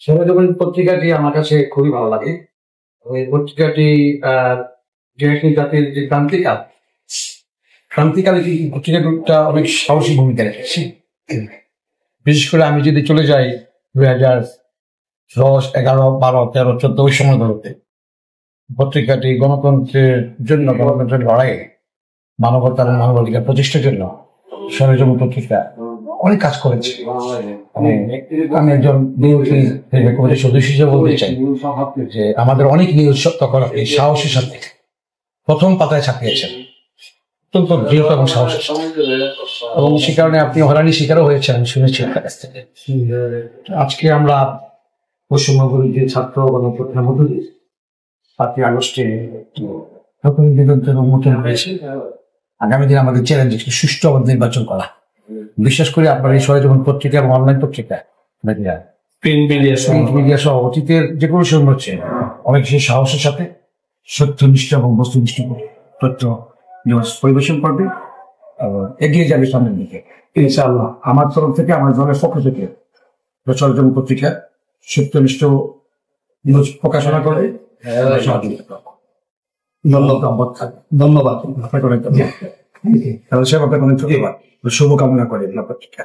সরেজমিন পত্রিকাটি আমার কাছে খুবই ভালো লাগে। ওই পত্রিকাটি জাতির যে ক্রান্তিকালে এই পত্রিকাটা অনেক সাহসী ভূমিকা রেখেছে। বিশেষ করে আমি যদি চলে যাই 2010, 11, 12, 13, 14 ওই সময় ধরতে, পত্রিকাটি গণতন্ত্রের জন্য, গণতন্ত্রের লড়াই, মানবতার মানবাধিকার প্রতিষ্ঠার জন্য সরেজমিন পত্রিকা অনেক কাজ করেছে। আমি একজন কমিটির সদস্য হিসেবে বলতে চাই যে আমাদের অনেক নিউজ তখন আপনি সাহসের সাথে প্রথম পাতায় ছাপিয়েছেন, অত্যন্ত দৃঢ় এবং সাহসের সাথে, এবং সে কারণে আপনি হয়রানি শিকারও হয়েছেন আমি শুনেছি আপনার কাছ থেকে। আজকে আমরা পশ্চিমবঙ্গের ছাত্র গণপ্রতিরোধের মধ্য দিয়ে 7ই আগস্টে নতুন দিগন্তের উন্মোচন হয়েছে। আগামী দিন আমাদের চ্যালেঞ্জ সুষ্ঠু নির্বাচন করা। বিশ্বাস করি আপনার এই সরেজমিন পত্রিকা এবং অনলাইন পত্রিকা, প্রিন্ট মিডিয়া সহ অতীতের যে কোনো সময় হচ্ছে অনেক বেশি সাহসের সাথে সত্যনিষ্ঠ এবং বস্তুনিষ্ঠ তথ্য পরিবেশন করবে এবং এগিয়ে যাবে সামনের দিকে ইনশাআল্লাহ। আমার তরফ থেকে, আমার দলের পক্ষ থেকে সরেজমিন পত্রিকা সত্যনিষ্ঠ নিউজ প্রকাশনা করে ধন্যবাদ আপনাকে অনেক ধন্যবাদ, শুভকামনা করে পত্রিকা।